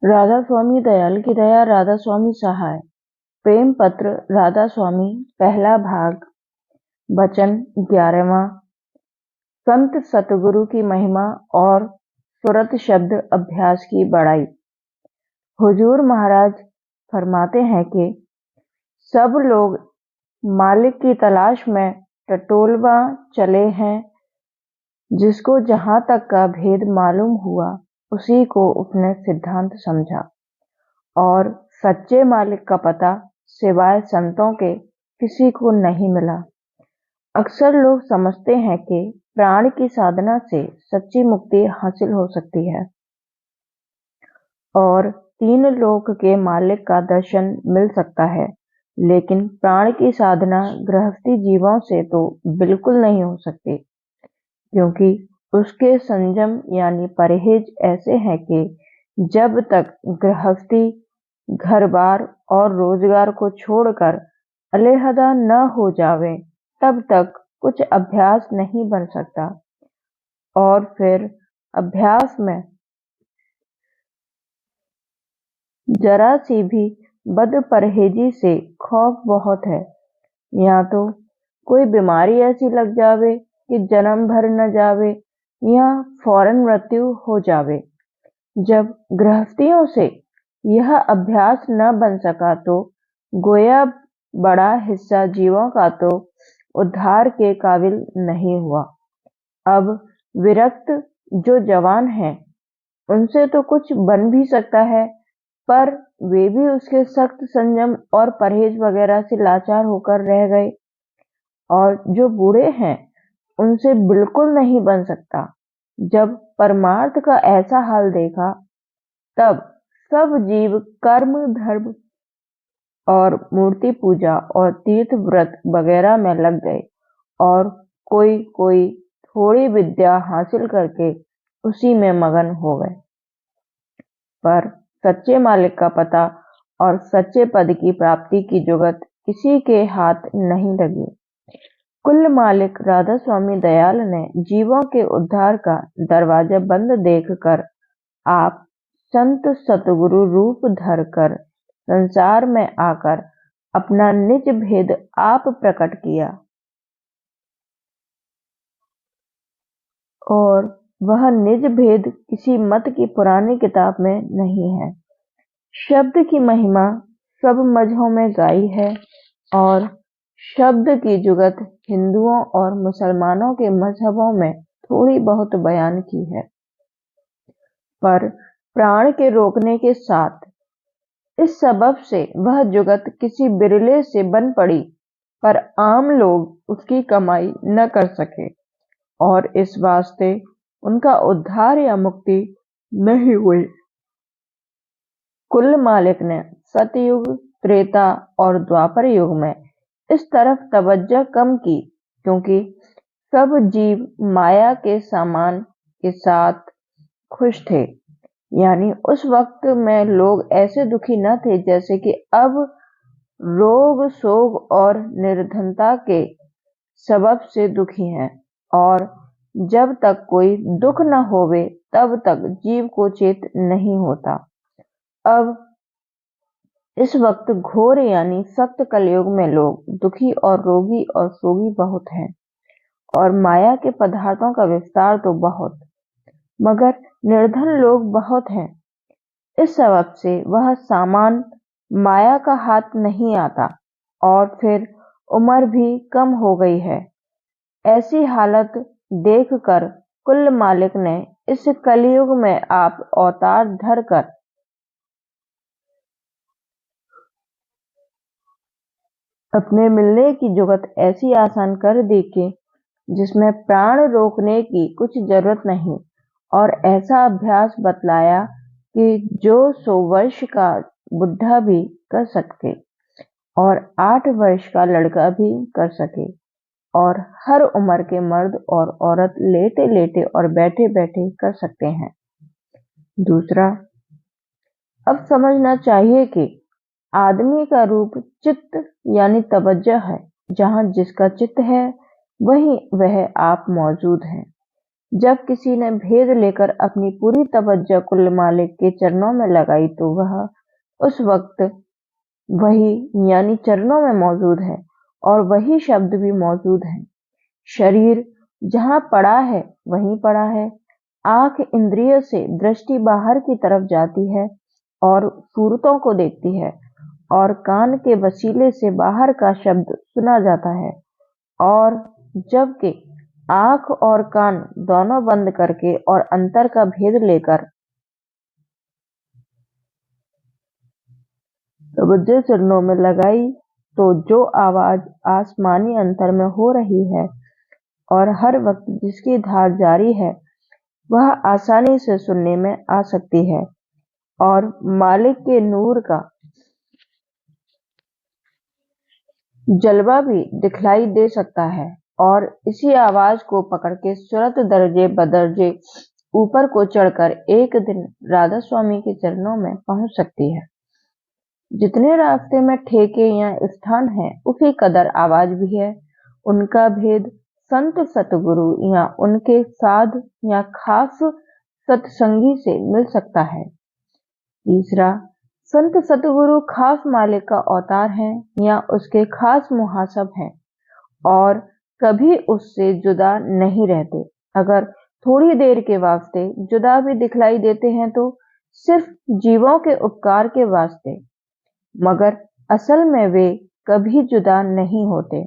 राधा स्वामी दयाल की दया राधा स्वामी सहाय। प्रेम पत्र राधा स्वामी पहला भाग। वचन 11वां। संत सतगुरु की महिमा और सुरत शब्द अभ्यास की बड़ाई। हुजूर महाराज फरमाते हैं कि सब लोग मालिक की तलाश में टटोलवा चले हैं। जिसको जहां तक का भेद मालूम हुआ उसी को उसने सिद्धांत समझा, और सच्चे मालिक का पता सिवाय संतों के किसी को नहीं मिला। अक्सर लोग समझते हैं कि प्राण की साधना से सच्ची मुक्ति हासिल हो सकती है और तीन लोक के मालिक का दर्शन मिल सकता है, लेकिन प्राण की साधना गृहस्थी जीवों से तो बिल्कुल नहीं हो सकती, क्योंकि उसके संयम यानी परहेज ऐसे हैं कि जब तक गृहस्थी घर-बार और रोजगार को छोड़कर अलहदा न हो जावे तब तक कुछ अभ्यास नहीं बन सकता। और फिर अभ्यास में जरा सी भी बदपरहेजी से खौफ बहुत है। या तो कोई बीमारी ऐसी लग जावे कि जन्म भर न जावे या फौरन मृत्यु हो जावे। जब गृहस्थियों से यह अभ्यास न बन सका तो गोया बड़ा हिस्सा जीवों का तो उद्धार के काबिल नहीं हुआ। अब विरक्त जो जवान हैं उनसे तो कुछ बन भी सकता है, पर वे भी उसके सख्त संयम और परहेज वगैरह से लाचार होकर रह गए। और जो बूढ़े हैं उनसे बिल्कुल नहीं बन सकता। जब परमार्थ का ऐसा हाल देखा तब सब जीव कर्म धर्म और मूर्ति पूजा और तीर्थ व्रत वगैरह में लग गए, और कोई कोई थोड़ी विद्या हासिल करके उसी में मगन हो गए। पर सच्चे मालिक का पता और सच्चे पद की प्राप्ति की जुगत किसी के हाथ नहीं लगी। कुल मालिक राधा स्वामी दयाल ने जीवों के उद्धार का दरवाजा बंद देखकर आप संत सतगुरु रूप धरकर संसार में आकर अपना निज भेद आप प्रकट किया, और वह निज भेद किसी मत की पुरानी किताब में नहीं है। शब्द की महिमा सब मजहों में गाई है, और शब्द की जुगत हिंदुओं और मुसलमानों के मजहबों में थोड़ी बहुत बयान की है। पर प्राण के रोकने के साथ इस सबब से वह जुगत किसी बिरले से बन पड़ी, पर आम लोग उसकी कमाई न कर सके, और इस वास्ते उनका उद्धार या मुक्ति नहीं हुई। कुल मालिक ने सतयुग, त्रेता और द्वापर युग में इस तरफ तवज्जो कम की, क्योंकि सब जीव माया के सामान के साथ खुश थे। यानी उस वक्त में लोग ऐसे दुखी न थे जैसे कि अब रोग शोक और निर्धनता के सबब से दुखी हैं। और जब तक कोई दुख न होवे तब तक जीव को चेत नहीं होता। अब इस वक्त घोर यानी सख्त कलयुग में लोग दुखी और रोगी और सोगी बहुत हैं, और माया के पदार्थों का विस्तार तो बहुत, मगर निर्धन लोग बहुत हैं। इस सबब से वह सामान माया का हाथ नहीं आता, और फिर उम्र भी कम हो गई है। ऐसी हालत देखकर कुल मालिक ने इस कलयुग में आप अवतार धरकर अपने मिलने की जुगत ऐसी आसान कर दी कि जिसमें प्राण रोकने की कुछ जरूरत नहीं, और ऐसा अभ्यास बतलाया कि जो 100 वर्ष का बुढ़ा भी कर सके और 8 वर्ष का लड़का भी कर सके, और हर उम्र के मर्द और औरत लेटे लेटे और बैठे बैठे कर सकते हैं। दूसरा, अब समझना चाहिए कि आदमी का रूप चित्त यानी तवज्जो है। जहाँ जिसका चित्त है वहीं वह आप मौजूद हैं। जब किसी ने भेद लेकर अपनी पूरी तवज्जो कुल मालिक के चरणों में लगाई तो वह उस वक्त वही यानी चरणों में मौजूद है और वही शब्द भी मौजूद है। शरीर जहाँ पड़ा है वहीं पड़ा है। आंख इंद्रिय से दृष्टि बाहर की तरफ जाती है और सूरतों को देखती है और कान के वसीले से बाहर का शब्द सुना जाता है, और जबकि आंख और कान दोनों बंद करके और अंतर का भेद लेकर तवज्जो चरणों में लगाई तो जो आवाज आसमानी अंतर में हो रही है और हर वक्त जिसकी धार जारी है वह आसानी से सुनने में आ सकती है और मालिक के नूर का जलवा भी दिखलाई दे सकता है, और इसी आवाज को पकड़ के सूरत दर्जे बदर्जे ऊपर को चढ़कर एक दिन राधा स्वामी के चरणों में पहुंच सकती है। जितने रास्ते में ठेके या स्थान है उसी कदर आवाज भी है। उनका भेद संत सतगुरु या उनके साध या खास सत्संगी से मिल सकता है। तीसरा, संत सतगुरु खास मालिक का अवतार है या उसके खास मुहासब हैं और कभी उससे जुदा नहीं रहते। अगर थोड़ी देर के वास्ते जुदा भी दिखलाई देते हैं तो सिर्फ जीवों के उपकार के वास्ते, मगर असल में वे कभी जुदा नहीं होते।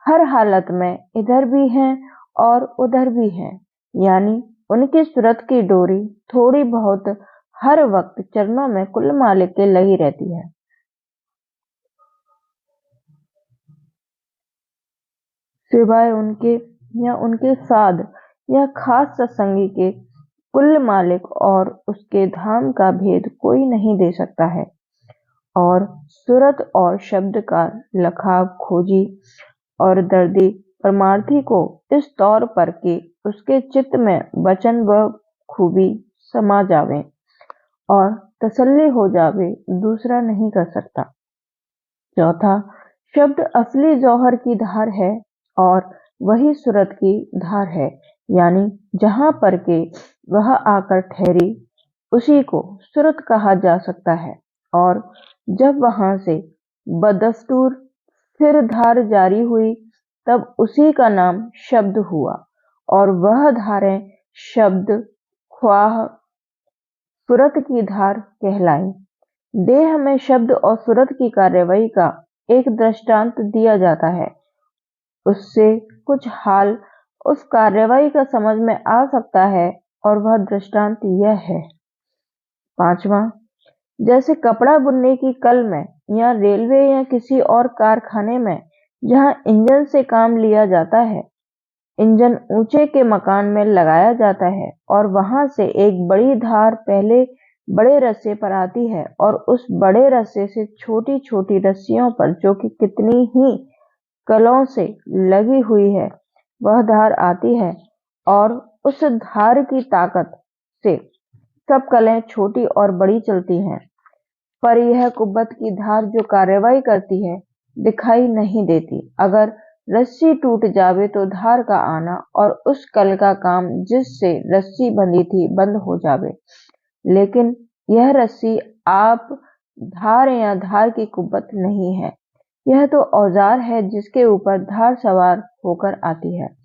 हर हालत में इधर भी हैं और उधर भी हैं, यानी उनकी सूरत की डोरी थोड़ी बहुत हर वक्त चरणों में कुल मालिक के लगी रहती है। सिवाय उनके या उनके साध या खास सत्संगी के कुल मालिक और उसके धाम का भेद कोई नहीं दे सकता है। और सूरत और शब्द का लखाव खोजी और दर्दी परमार्थी को इस तौर पर कि उसके चित्त में वचन व खूबी समा जावे और तसल्ली हो जावे, दूसरा नहीं कर सकता। चौथा, शब्द असली जौहर की धार है और वही सूरत की धार है, यानी जहां पर के वह आकर ठहरी उसी को सूरत कहा जा सकता है। और जब वहां से बदस्तूर फिर धार जारी हुई तब उसी का नाम शब्द हुआ, और वह धारें शब्द ख्वाह सूरत की धार कहलाई। देह में शब्द और सूरत की कार्यवाही का एक दृष्टांत दिया जाता है, उससे कुछ हाल उस कार्यवाही का समझ में आ सकता है, और वह दृष्टांत यह है। पांचवा, जैसे कपड़ा बुनने की कल में या रेलवे या किसी और कारखाने में जहां इंजन से काम लिया जाता है, इंजन ऊंचे के मकान में लगाया जाता है और वहां से एक बड़ी धार पहले बड़े रस्से पर आती है और उस बड़े रस्से से छोटी छोटी रस्सियों पर, जो कि कितनी ही कलों से लगी हुई है, वह धार आती है और उस धार की ताकत से सब कलें छोटी और बड़ी चलती हैं। पर यह कुब्बत की धार जो कार्यवाही करती है दिखाई नहीं देती। अगर रस्सी टूट जावे तो धार का आना और उस कल का काम जिससे रस्सी बंधी थी बंद हो जावे, लेकिन यह रस्सी आप धार या धार की कुब्बत नहीं है, यह तो औजार है जिसके ऊपर धार सवार होकर आती है।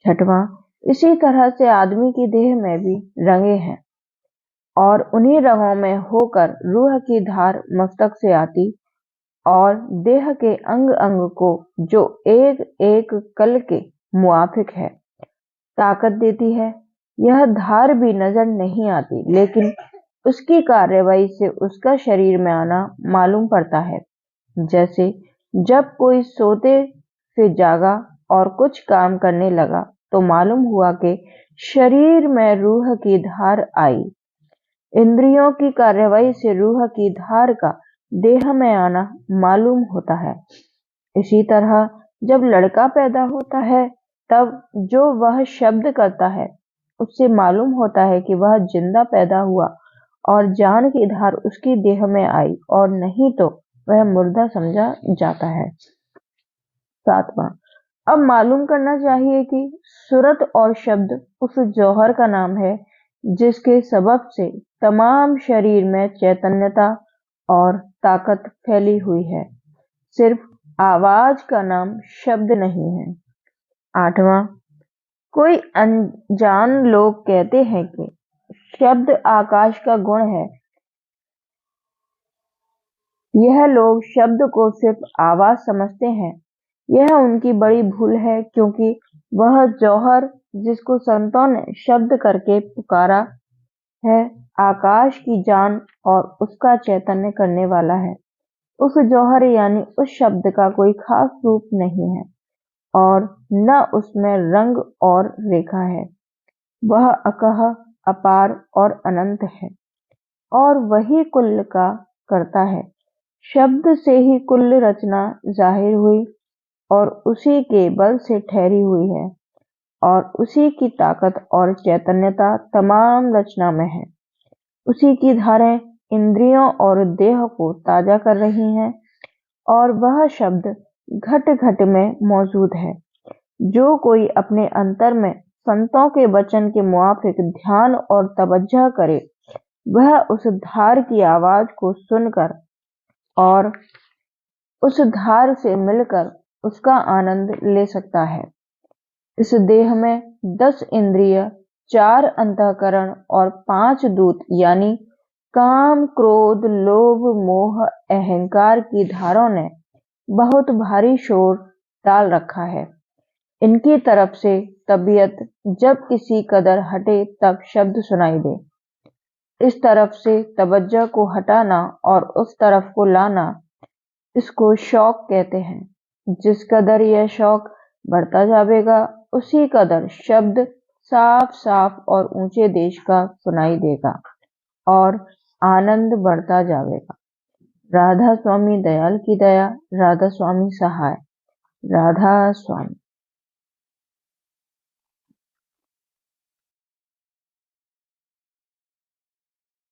छठवां, इसी तरह से आदमी की देह में भी रंगे हैं और उन्हीं रंगों में होकर रूह की धार मस्तक से आती और देह के अंग अंग को, जो एक एक कल के मुआफिक है, ताकत देती है। यह धार भी नजर नहीं आती, लेकिन उसकी कार्यवाही से उसका शरीर में आना मालूम पड़ता है। जैसे जब कोई सोते से जागा और कुछ काम करने लगा तो मालूम हुआ कि शरीर में रूह की धार आई। इंद्रियों की कार्यवाही से रूह की धार का देह में आना मालूम होता है। इसी तरह जब लड़का पैदा होता है तब जो वह शब्द करता है उससे मालूम होता है कि वह जिंदा पैदा हुआ और जान की धार उसकी देह में आई, और नहीं तो वह मुर्दा समझा जाता है। सातवां, अब मालूम करना चाहिए कि सूरत और शब्द उस जौहर का नाम है जिसके सबब से तमाम शरीर में चैतन्यता और ताकत फैली हुई है। सिर्फ आवाज का नाम शब्द नहीं है। 8वां, कोई अनजान लोग कहते हैं कि शब्द आकाश का गुण है। यह लोग शब्द को सिर्फ आवाज समझते हैं। यह उनकी बड़ी भूल है, क्योंकि वह जौहर जिसको संतों ने शब्द करके पुकारा है, आकाश की जान और उसका चैतन्य करने वाला है। उस जौहर यानी उस शब्द का कोई खास रूप नहीं है और न उसमें रंग और रेखा है। वह अकह, अपार और अनंत है और वही कुल का करता है। शब्द से ही कुल रचना जाहिर हुई और उसी के बल से ठहरी हुई है और उसी की ताकत और चैतन्यता तमाम रचना में है। उसी की धारें इंद्रियों और देह को ताजा कर रही हैं और वह शब्द घट घट में मौजूद है। जो कोई अपने अंतर में संतों के वचन के मुआफिक ध्यान और तवज्जो करे, वह उस धार की आवाज को सुनकर और उस धार से मिलकर उसका आनंद ले सकता है। इस देह में 10 इंद्रिय, 4 अंतःकरण और 5 दूत यानी काम, क्रोध, लोभ, मोह, अहंकार की धारों ने बहुत भारी शोर डाल रखा है। इनकी तरफ से तबीयत जब किसी कदर हटे तब शब्द सुनाई दे। इस तरफ से तवज्जो को हटाना और उस तरफ को लाना, इसको शौक कहते हैं। जिस कदर यह शौक बढ़ता जाएगा, उसी कदर शब्द साफ साफ और ऊंचे देश का सुनाई देगा और आनंद बढ़ता जाएगा। राधा स्वामी दयाल की दया, राधा स्वामी सहाय। राधा स्वामी।